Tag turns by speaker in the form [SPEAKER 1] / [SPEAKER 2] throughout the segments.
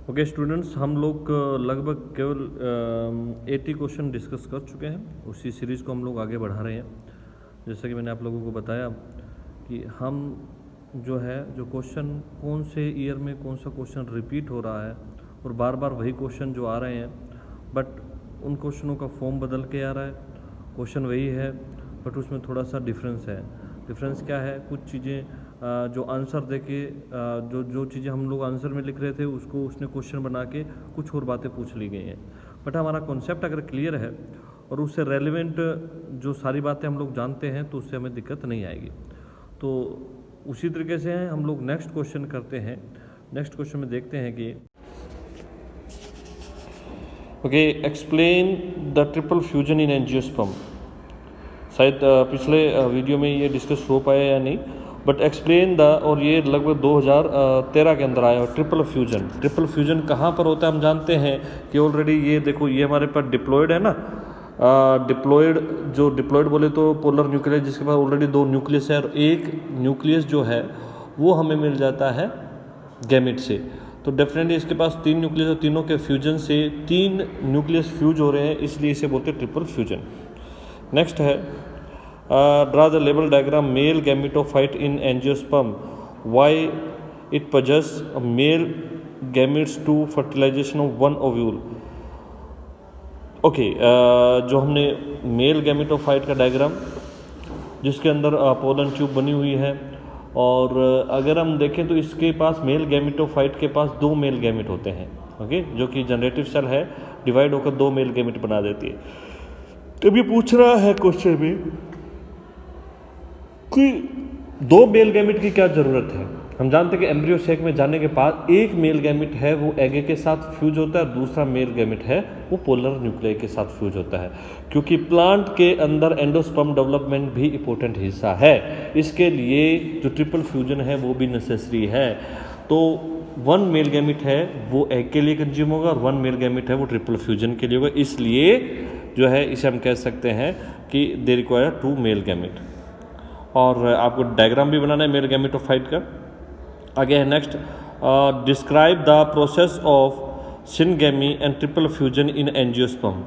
[SPEAKER 1] Okay students, हम लोग लगभग केवल 80 क्वेश्चन डिस्कस कर चुके हैं। उसी सीरीज़ को हम लोग आगे बढ़ा रहे हैं। जैसा कि मैंने आप लोगों को बताया कि हम जो क्वेश्चन कौन से ईयर में कौन सा क्वेश्चन रिपीट हो रहा है और बार बार वही क्वेश्चन जो आ रहे हैं, बट उन क्वेश्चनों का फॉर्म बदल के आ रहा है। क्वेश्चन वही है बट उसमें थोड़ा सा डिफरेंस है। डिफरेंस क्या है? कुछ चीज़ें जो आंसर देके जो जो चीज़ें हम लोग आंसर में लिख रहे थे उसको उसने क्वेश्चन बना के कुछ और बातें पूछ ली गई हैं। बट हमारा कॉन्सेप्ट अगर क्लियर है और उससे रेलेवेंट जो सारी बातें हम लोग जानते हैं तो उससे हमें दिक्कत नहीं आएगी। तो उसी तरीके से हम लोग नेक्स्ट क्वेश्चन करते हैं। नेक्स्ट क्वेश्चन में देखते हैं कि okay, explain the triple fusion in angiosperm. शायद पिछले वीडियो में ये डिस्कस हो पाया या नहीं, बट एक्सप्लेन द, और ये लगभग 2013 के अंदर आया है। ट्रिपल फ्यूजन, ट्रिपल फ्यूजन कहाँ पर होता है हम जानते हैं कि ऑलरेडी ये देखो, ये हमारे पास डिप्लॉयड है ना। डिप्लॉयड, जो डिप्लॉयड बोले तो पोलर न्यूक्लियस जिसके पास ऑलरेडी 2 न्यूक्लियस है, और एक न्यूक्लियस जो है वो हमें मिल जाता है गैमेट से। तो डेफिनेटली इसके पास 3 न्यूक्लियस और तीनों के फ्यूजन से 3 न्यूक्लियस फ्यूज हो रहे हैं, इसलिए इसे बोलते हैं ट्रिपल फ्यूजन। नेक्स्ट है draw the label diagram male gametophyte in angiosperm, why it passes male gametes to fertilization of 1 ovule. Okay, जो हमने मेल गैमेटोफाइट का डायग्राम जिसके अंदर पोलन ट्यूब बनी हुई है, और अगर हम देखें तो इसके पास मेल गैमेटोफाइट के पास 2 मेल गैमेट होते हैं, ओके, जो कि जनरेटिव सेल है, डिवाइड होकर 2 मेल गैमेट बना देती है। तो ये पूछ रहा है क्वेश्चन में कि 2 मेल गैमेट की क्या जरूरत है। हम जानते हैं कि एम्ब्रियो सेक में जाने के बाद एक मेल गैमेट है वो एग के साथ फ्यूज होता है, दूसरा मेल गैमेट है वो पोलर न्यूक्लियाई के साथ फ्यूज होता है, क्योंकि प्लांट के अंदर एंडोस्पर्म डेवलपमेंट भी इंपॉर्टेंट हिस्सा है। इसके लिए जो ट्रिपल फ्यूजन है वो भी नेसेसरी है। तो 1 मेल गैमेट है वो एग के लिए कंज्यूम होगा और 1 मेल गैमेट है वो ट्रिपल फ्यूजन के लिए होगा। इसलिए जो है इसे हम कह सकते हैं कि दे रिक्वायर 2 मेल गैमेट। और आपको डायग्राम भी बनाना है मेल गैमेटोफाइट का। आगे है next, describe the process of syngamy and triple fusion in angiosperm.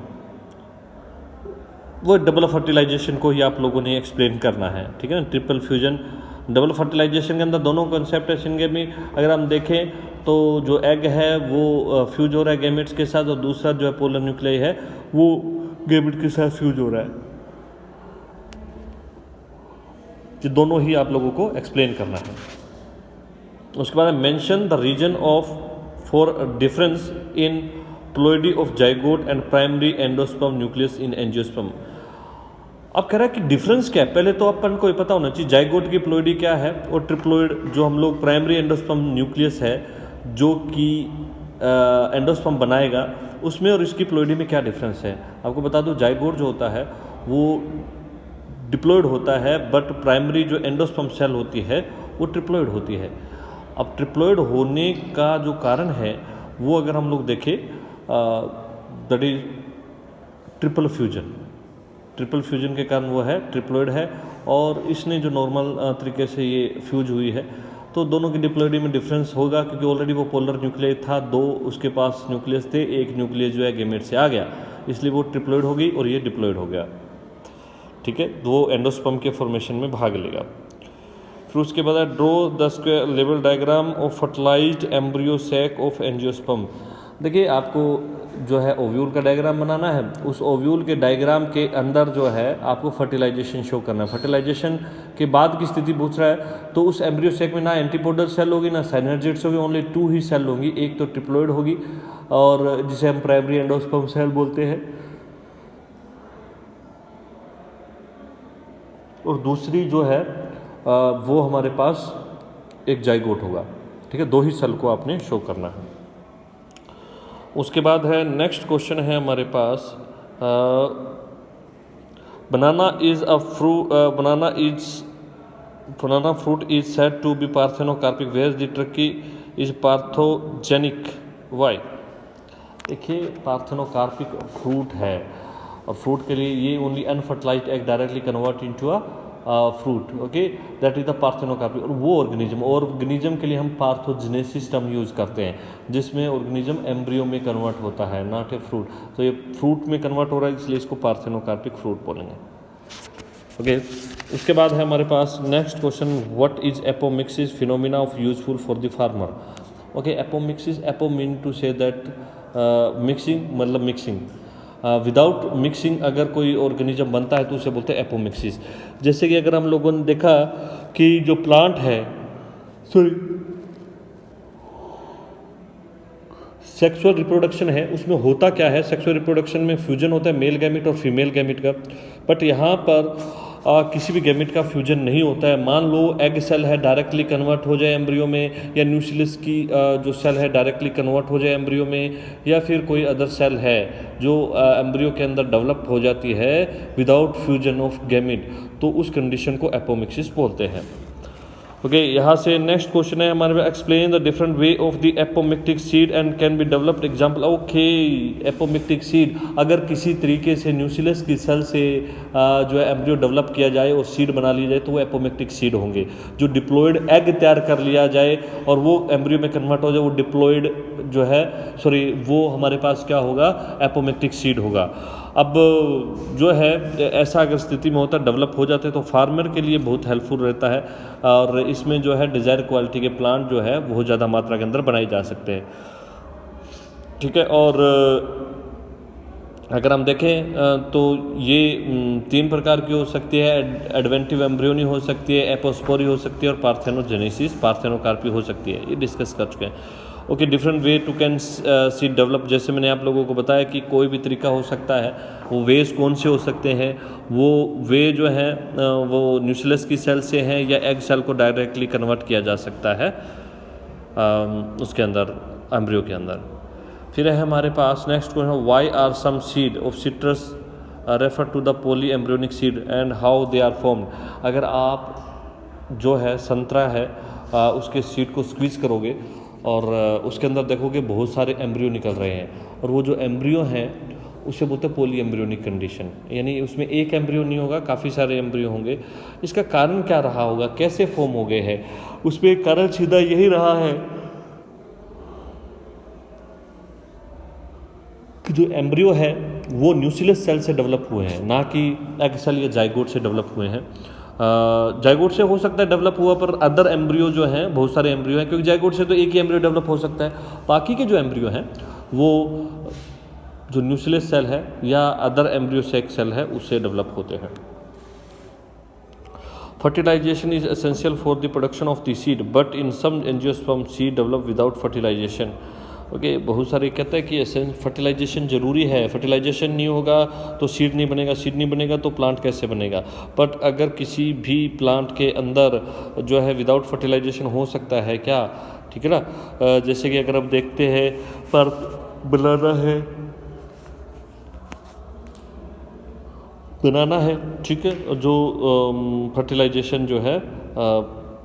[SPEAKER 1] वो डबल फर्टिलाइजेशन को ही आप लोगों ने एक्सप्लेन करना है, ठीक है ना। ट्रिपल फ्यूजन डबल फर्टिलाइजेशन के अंदर दोनों कॉन्सेप्ट है। सिनगेमी अगर हम देखें तो जो एग है वो फ्यूज हो रहा है गैमेट्स के साथ, और दूसरा जो है पोलर न्यूक्लियाई है वो गैमेट के साथ फ्यूज हो रहा है। ये दोनों ही आप लोगों को एक्सप्लेन करना है। उसके बाद mention the reason of for difference in ploidy of zygote and primary endosperm nucleus in angiosperm. अब कह रहा है कि डिफरेंस क्या है। पहले तो अपन को ये पता होना चाहिए जाइगोट की प्लोइडी क्या है, और ट्रिप्लोइड जो हम लोग प्राइमरी एंडोस्पर्म न्यूक्लियस है जो कि एंडोस्पर्म बनाएगा उसमें और इसकी प्लोइडी में क्या डिफरेंस है। आपको बता दूं जाइगोट जो होता है वो डिप्लॉयड होता है, बट प्राइमरी जो एंडोस्पर्म सेल होती है वो ट्रिप्लॉयड होती है। अब ट्रिप्लॉयड होने का जो कारण है वो अगर हम लोग देखें that is triple fusion. Triple fusion के कारण वो है ट्रिप्लॉयड है, और इसने जो नॉर्मल तरीके से ये फ्यूज हुई है, तो दोनों की डिप्लॉयडी में डिफरेंस होगा क्योंकि ऑलरेडी वो पोलर न्यूक्लियाई था, 2 उसके पास न्यूक्लियस थे, एक न्यूक्लियस जो है गैमेट से आ गया, इसलिए वो ट्रिप्लॉयड हो गई और ये डिप्लॉयड हो गया, ठीक है। तो वो एंडोस्पर्म के फॉर्मेशन में भाग लेगा। फिर उसके बाद draw the square level diagram of fertilized embryo sac of angiosperm. देखिए आपको जो है ओव्यूल का डायग्राम बनाना है। उस ओव्यूल के डायग्राम के अंदर जो है आपको फर्टिलाइजेशन शो करना है। फर्टिलाइजेशन के बाद की स्थिति पूछ रहा है, तो उस एम्ब्रियो सैक में ना एंटीपोडल सेल होगी ना साइनर्जिड्स होगी, ओनली 2 ही सेल होंगी। एक तो ट्रिप्लॉयड होगी और जिसे हम प्राइमरी एंडोस्पर्म सेल बोलते हैं, और दूसरी जो है वो हमारे पास एक जाइगोट होगा, ठीक है। 2 ही सेल को आपने शो करना है। उसके बाद है नेक्स्ट क्वेश्चन है हमारे पास, banana fruit is said to be parthenocarpic, where the ट्रकी इज पार्थोजेनिक, व्हाई। देखिए पार्थेनोकार्पिक फ्रूट है, और फ्रूट के लिए ये only unfertilised egg directly convert into a fruit, okay, that is the parthenocarpy. और वो ऑर्गेनिज्म के लिए हम पार्थोजेनेसिस टर्म यूज़ करते हैं, जिसमें ऑर्गेनिज्म एम्ब्रियो में कन्वर्ट होता है, नॉट ए फ्रूट। तो ये फ्रूट में कन्वर्ट हो रहा है, इसलिए इसको पार्थेनोकार्पिक फ्रूट बोलेंगे, ओके। उसके बाद है हमारे पास next question, what is apomixis phenomena of useful for the farmer. Okay, apomixis, apo mean to say that mixing, मतलब मिक्सिंग, विदाउट मिक्सिंग अगर कोई ऑर्गेनिज्म बनता है तो उसे बोलते हैं एपोमिक्सिस। जैसे कि अगर हम लोगों ने देखा कि जो प्लांट है, सॉरी, सेक्सुअल रिप्रोडक्शन है, उसमें होता क्या है, सेक्सुअल रिप्रोडक्शन में फ्यूजन होता है मेल गैमिट और फीमेल गैमिट का, बट यहाँ पर किसी भी गैमिट का फ्यूजन नहीं होता है। मान लो एग सेल है, डायरेक्टली कन्वर्ट हो जाए एम्ब्रियो में, या न्यूक्लियस की जो सेल है डायरेक्टली कन्वर्ट हो जाए एम्ब्रियो में, या फिर कोई अदर सेल है जो एम्ब्रियो के अंदर डेवलप हो जाती है विदाउट फ्यूजन ऑफ गैमिट, तो उस कंडीशन को एपोमिक्सिस बोलते हैं, ओके। यहाँ से नेक्स्ट क्वेश्चन है हमारे, explain the different way of the apomictic seed and can be developed example. Okay, apomictic seed, अगर किसी तरीके से न्यूक्लियस की सेल से जो है एम्ब्रियो डेवलप किया जाए और सीड बना ली जाए तो वो एपोमिक्टिक सीड होंगे। जो डिप्लॉयड एग तैयार कर लिया जाए और वो एम्ब्रियो में कन्वर्ट हो जाए, वो डिप्लॉयड जो है, सॉरी, वो हमारे पास क्या होगा, एपोमिक्टिक सीड होगा। अब जो है ऐसा अगर स्थिति में होता है, डेवलप हो जाते हैं, तो फार्मर के लिए बहुत हेल्पफुल रहता है, और इसमें जो है डिज़ायर क्वालिटी के प्लांट जो है बहुत ज़्यादा मात्रा के अंदर बनाए जा सकते हैं, ठीक है। और अगर हम देखें तो ये 3 प्रकार की हो सकती है, एडवेंटिव एम्ब्रियोनी हो सकती है, एपोस्पोरी हो सकती है, और पार्थेनोजेनेसिस, पार्थेनोकार्पी हो सकती है। ये डिस्कस कर चुके हैं, okay. Different way to can seed develop, जैसे मैंने आप लोगों को बताया कि कोई भी तरीका हो सकता है। वो वेज कौन से हो सकते हैं, वो वे जो है वो न्यूक्लियस की सेल से हैं, या एग सेल को डायरेक्टली कन्वर्ट किया जा सकता है उसके अंदर, एम्ब्रियो के अंदर। फिर है हमारे पास next question, why are some seed of citrus refer to the polyembryonic seed and how they are formed. अगर आप जो है संतरा है उसके सीड को स्क्वीज करोगे और उसके अंदर देखोगे बहुत सारे एम्ब्रियो निकल रहे हैं, और वो जो एम्ब्रियो हैं उसे बोलते हैं पॉली एम्ब्रियोनिक कंडीशन, यानी उसमें एक एम्ब्रियो नहीं होगा, काफ़ी सारे एम्ब्रियो होंगे। इसका कारण क्या रहा होगा, कैसे फॉर्म हो गए हैं, उसमें एक कारण सीधा यही रहा है कि जो एम्ब्रियो है वो न्यूक्लियस सेल से डेवलप हुए हैं, ना कि एग सेल या जाइगोट से डेवलप हुए हैं। जाइगोट से हो सकता है डेवलप हुआ, पर अदर एम्ब्रियो जो हैं, बहुत सारे एम्ब्रियो हैं, क्योंकि जाइगोट से तो एक ही एम्ब्रियो डेवलप हो सकता है, बाकी के जो एम्ब्रियो हैं वो जो न्यूक्लियस सेल है या अदर एम्ब्रियो सेक सेल है उससे डेवलप होते हैं। Fertilization is essential for the production of the seed, but in some angiosperm seed develop without fertilization, okay. बहुत सारे कहते हैं कि फर्टिलाइजेशन ज़रूरी है, फर्टिलाइजेशन नहीं होगा तो सीड नहीं बनेगा, सीड नहीं बनेगा तो प्लांट कैसे बनेगा। बट अगर किसी भी प्लांट के अंदर जो है विदाउट फर्टिलाइजेशन हो सकता है क्या, ठीक है ना। जैसे कि अगर आप देखते हैं पर बनाना है, ठीक है, जो फर्टिलाइजेशन जो है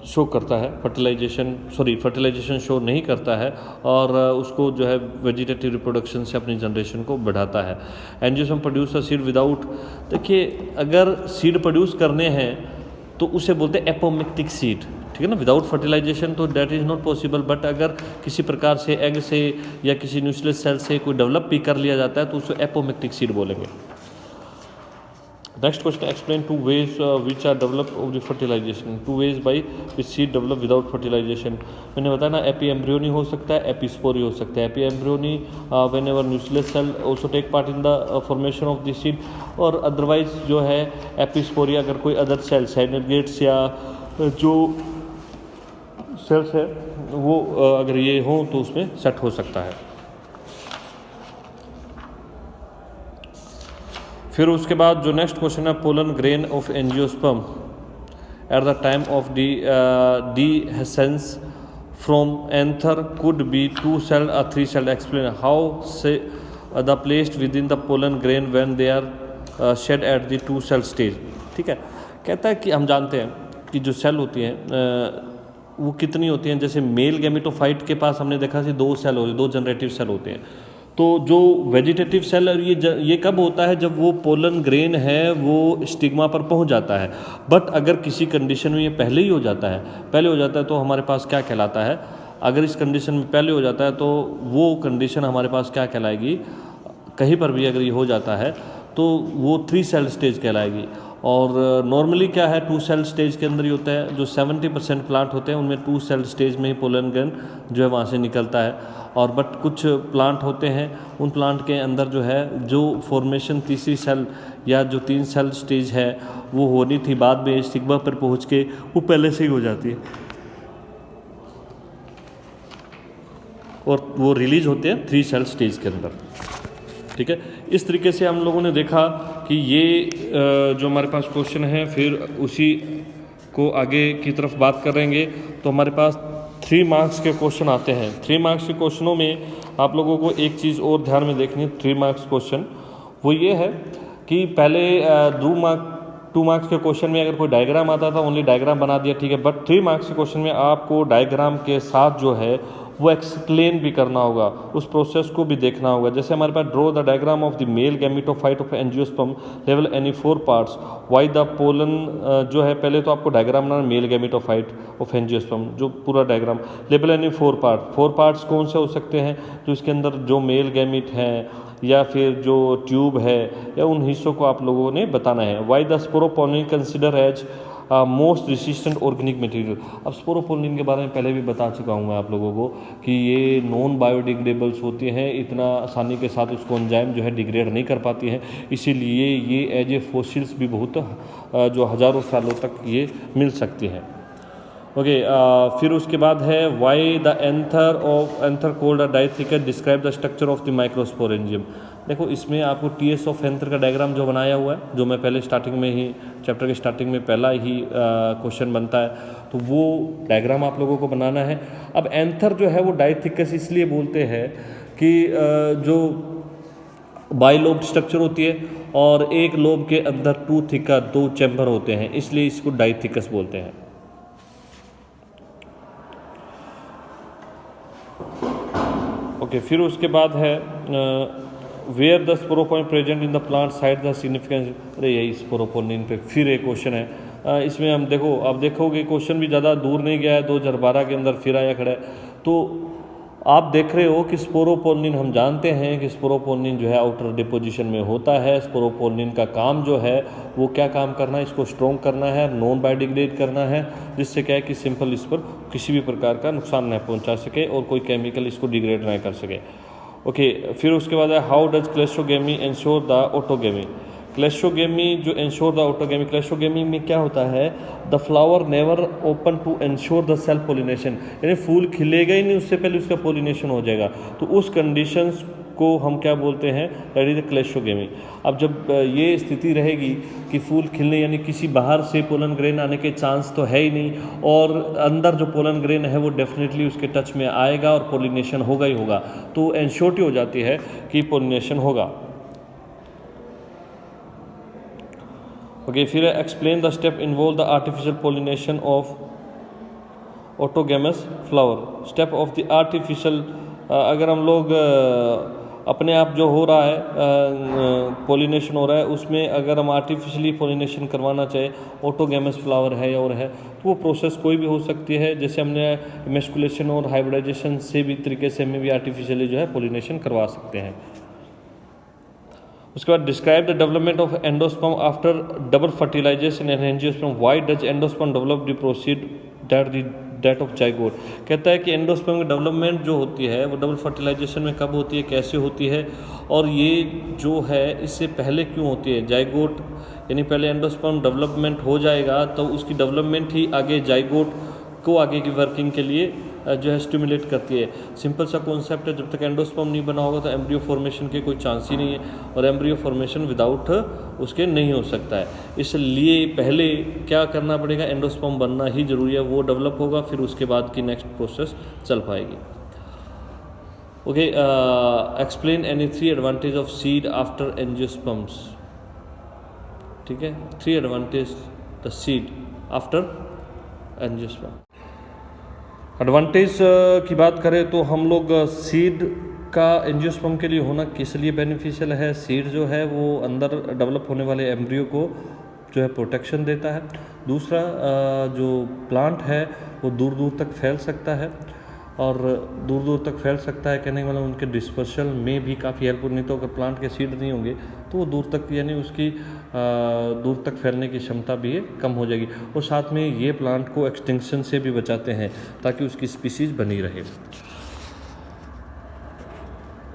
[SPEAKER 1] शो करता है, फर्टिलाइजेशन शो नहीं करता है, और उसको जो है वेजिटेटिव रिप्रोडक्शन से अपनी जनरेशन को बढ़ाता है। Angiosperm produce a seed without, देखिए अगर सीड प्रोड्यूस करने हैं तो उसे बोलते हैं एपोमिक्टिक सीड, ठीक है ना। विदाउट फर्टिलाइजेशन तो that is not possible, but अगर किसी प्रकार से एग से या किसी न्यूक्लियस सेल से कोई डेवलप भी कर लिया जाता है तो उसे एपोमिक्टिक सीड बोलेंगे। Next question, explain 2 ways which are developed of the fertilization, 2 ways by which seed develop without fertilization। मैंने बताया ना, एपी एम्ब्रियोनी हो सकता है, एपिस्पोरी हो सकता है। Apo embryony whenever nucleus cell also take part in the formation of the seed, और अदरवाइज जो है एपिस्पोरी अगर कोई अदर सेल, साइनोगेट्स या जो सेल्स है वो अगर ये हो तो उसमें सेट हो सकता है। फिर उसके बाद जो नेक्स्ट क्वेश्चन है, pollen grain of angiosperm at the time of dehiscence from anther could be 2 celled or 3 celled, explain how say the placed within the pollen grain when they are shed at the 2 cell stage, ठीक है। कहता है कि हम जानते हैं कि जो सेल होती हैं वो कितनी होती हैं। जैसे मेल गैमेटोफाइट के पास हमने देखा कि 2 सेल होते हैं, 2 जनरेटिव सेल होते हैं, तो जो वेजिटेटिव सेल और ये कब होता है, जब वो पोलन ग्रेन है वो स्टिग्मा पर पहुंच जाता है। बट अगर किसी कंडीशन में ये पहले ही हो जाता है तो हमारे पास क्या कहलाता है, अगर इस कंडीशन में पहले हो जाता है तो वो कंडीशन हमारे पास क्या कहलाएगी, कहीं पर भी अगर ये हो जाता है तो वो 3 सेल स्टेज कहलाएगी। और नॉर्मली क्या है, 2 सेल स्टेज के अंदर ही होता है। जो 70% प्लांट होते हैं उनमें 2 सेल स्टेज में ही पोलन ग्रेन जो है वहाँ से निकलता है। और बट कुछ प्लांट होते हैं, उन प्लांट के अंदर जो है जो फॉर्मेशन तीसरी सेल या जो 3 सेल स्टेज है वो होनी थी, बाद में स्टिग्मा पर पहुँच के वो पहले से ही हो जाती है और वो रिलीज होते हैं 3 सेल स्टेज के अंदर। ठीक है, इस तरीके से हम लोगों ने देखा कि ये जो हमारे पास क्वेश्चन है, फिर उसी को आगे की तरफ बात करेंगे। तो हमारे पास 3 मार्क्स के क्वेश्चन आते हैं। 3 मार्क्स के क्वेश्चनों में आप लोगों को एक चीज़ और ध्यान में देखनी है। 3 मार्क्स क्वेश्चन वो ये है कि पहले 2 मार्क्स के क्वेश्चन में अगर कोई डायग्राम आता था, ओनली डायग्राम बना दिया, ठीक है। बट 3 मार्क्स के क्वेश्चन में आपको डायग्राम के साथ जो है वो एक्सप्लेन भी करना होगा, उस प्रोसेस को भी देखना होगा। जैसे हमारे पास draw the diagram of the male gametophyte of angiosperm लेवल any 4 parts why the pollen जो है, पहले तो आपको डायग्राम बनाना मेल गैमेटोफाइट ऑफ एंजियोस्पर्म, जो पूरा डायग्राम लेवल एनी 4 पार्ट्स कौन से हो सकते हैं, जो इसके अंदर जो मेल गैमिट हैं या फिर जो ट्यूब है या उन हिस्सों को आप लोगों ने बताना है। Why the sporopollenin consider as most resistant organic material. अब स्पोरोपोलिन के बारे में पहले भी बता चुका हूँ मैं आप लोगों को कि ये नॉन बायोडिग्रेडेबल्स होती हैं, इतना आसानी के साथ उसको एंजाइम जो है डिग्रेड नहीं कर पाती हैं, इसीलिए ये एज ए फॉसिल्स भी बहुत जो हज़ारों सालों तक ये मिल सकती हैं। ओके, फिर उसके बाद है why the anther cold डाइथिकस describe the structure of the microsporangium. देखो इसमें आपको टीएस ऑफ एंथर का डायग्राम जो बनाया हुआ है, जो मैं पहले स्टार्टिंग में ही चैप्टर के स्टार्टिंग में पहला ही क्वेश्चन बनता है, तो वो डायग्राम आप लोगों को बनाना है। अब एंथर जो है वो डाइथिकस इसलिए बोलते हैं कि जो बाइलोब स्ट्रक्चर होती है और एक लोब के अंदर 2 थिका 2 चैम्बर होते हैं, इसलिए इसको डाइथिकस बोलते हैं। ओके, फिर उसके बाद है where the sporopollenin present in the plant side the significance. अरे यही स्पोरोपोलिन पे फिर एक क्वेश्चन है। इसमें हम देखो, आप देखोगे क्वेश्चन भी ज़्यादा दूर नहीं गया है, 2012 के अंदर फिर आया खड़ा है। तो आप देख रहे हो कि स्पोरोपोलिन, हम जानते हैं कि स्पोरोपोलिन जो है आउटर डिपोजिशन में होता है। स्पोरोपोलिन का काम जो है वो क्या काम करना है, इसको स्ट्रॉन्ग करना है, नॉन बायोडिग्रेड करना है, जिससे क्या है कि सिंपल इस पर किसी भी प्रकार का नुकसान न पहुंचा सके और कोई केमिकल इसको डिग्रेड न कर सके। ओके, फिर उसके बाद है how does cleistogamy ensure the autogamy. Cleistogamy जो इंश्योर द ऑटोगेमी, क्लेस्ट्रोगेमी में क्या होता है, the flower never open to ensure the self pollination, यानी फूल खिलेगा ही नहीं उससे पहले उसका पोलिनेशन हो जाएगा। तो उस कंडीशंस को हम क्या बोलते हैं, दैट इज द क्लेस्ट्रोगेमी। अब जब ये स्थिति रहेगी कि फूल खिलने यानी किसी बाहर से पोलन ग्रेन आने के चांस तो है ही नहीं, और अंदर जो पोलन ग्रेन है वो डेफिनेटली उसके टच में आएगा और पोलिनेशन होगा ही होगा, तो एंश्योरिटी हो जाती है कि पोलिनेशन होगा। ओके, फिर explain the step involve the artificial pollination of autogamous flower. Step of the artificial, अगर हम लोग अपने आप जो हो रहा है पोलिनेशन हो रहा है, उसमें अगर हम आर्टिफिशियली पोलिनेशन करवाना चाहे, ऑटोगेमस फ्लावर है और है, तो वो प्रोसेस कोई भी हो सकती है। जैसे हमने इमेस्कुलेशन और हाइब्रिडाइजेशन से भी तरीके से हमें भी आर्टिफिशियली जो है पोलिनेशन करवा सकते हैं। उसके बाद describe the development of endosperm after double fertilization and angiosperm. Why does endosperm develop the proceed that of zygote. कहता है कि एंडोस्पर्म की डेवलपमेंट जो होती है वो डबल फर्टिलाइजेशन में कब होती है, कैसे होती है, और ये जो है इससे पहले क्यों होती है। जाइगोट यानी पहले एंडोस्पर्म डेवलपमेंट हो जाएगा तो उसकी डेवलपमेंट ही आगे जाइगोट को आगे की वर्किंग के लिए जो है स्टिमुलेट करती है। सिंपल सा कॉन्सेप्ट है, जब तक एंडोस्पर्म नहीं बना होगा तो एम्ब्रियो फॉर्मेशन के कोई चांस ही नहीं है, और एम्ब्रियो फॉर्मेशन विदाउट उसके नहीं हो सकता है। इसलिए पहले क्या करना पड़ेगा, एंडोस्पर्म बनना ही जरूरी है, वो डेवलप होगा, फिर उसके बाद की नेक्स्ट प्रोसेस चल पाएगी। Okay, explain any 3 advantage of seed after angiosperms. ठीक है, 3 advantage the seed after angiosperm. Advantage की बात करें तो हम लोग सीड का एंजियोस्पर्म के लिए होना किस लिए बेनिफिशियल है? सीड जो है वो अंदर डेवलप होने वाले एम्ब्रियो को जो है प्रोटेक्शन देता है। दूसरा जो प्लांट है वो दूर दूर तक फैल सकता है, और दूर दूर तक फैल सकता है कहने का मतलब उनके डिस्पर्सल में भी काफ़ी हेल्पफुल। नहीं तो अगर प्लांट के सीड नहीं होंगे तो वो दूर तक यानी उसकी दूर तक फैलने की क्षमता भी कम हो जाएगी। और साथ में ये प्लांट को एक्सटिंक्शन से भी बचाते हैं ताकि उसकी स्पीसीज बनी रहे।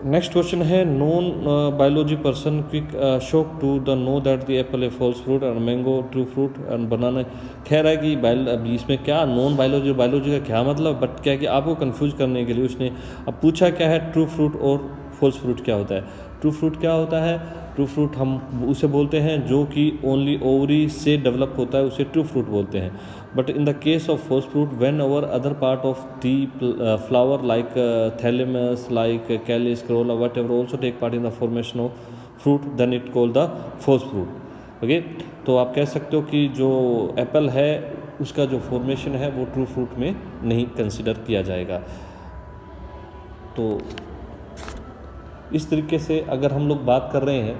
[SPEAKER 1] नेक्स्ट क्वेश्चन है, non biology person quick shock to the know that the apple a false fruit and mango true fruit and banana. कह रहा है कि अभी इसमें क्या नॉन बायोलॉजी बायोलॉजी का क्या मतलब, बट क्या है कि आपको कंफ्यूज करने के लिए उसने अब पूछा क्या है, ट्रू फ्रूट और फॉल्स फ्रूट क्या होता है। ट्रू फ्रूट क्या होता है? ट्रू फ्रूट हम उसे बोलते हैं जो कि ओनली ओवरी से डेवलप होता है, उसे ट्रू फ्रूट बोलते हैं। But in the case of false fruit, when our other part of the flower like thalamus, like calyx, corolla, whatever also take part in the formation of fruit, then it called the false fruit। Okay, तो आप कह सकते हो कि जो Apple है उसका जो फॉर्मेशन है वो ट्रू फ्रूट में नहीं कंसिडर किया जाएगा। तो इस तरीके से अगर हम लोग बात कर रहे हैं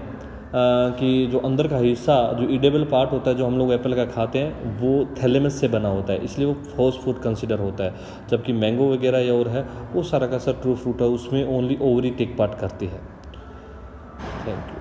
[SPEAKER 1] कि जो अंदर का हिस्सा जो ईडेबल पार्ट होता है जो हम लोग एप्पल का खाते हैं वो थैलेमस से बना होता है, इसलिए वो फॉल्स फ्रूट कंसिडर होता है। जबकि मैंगो वगैरह या और है वो सारा का सारा ट्रू फ्रूट है, उसमें ओनली ओवरी टेक पार्ट करती है। Thank you.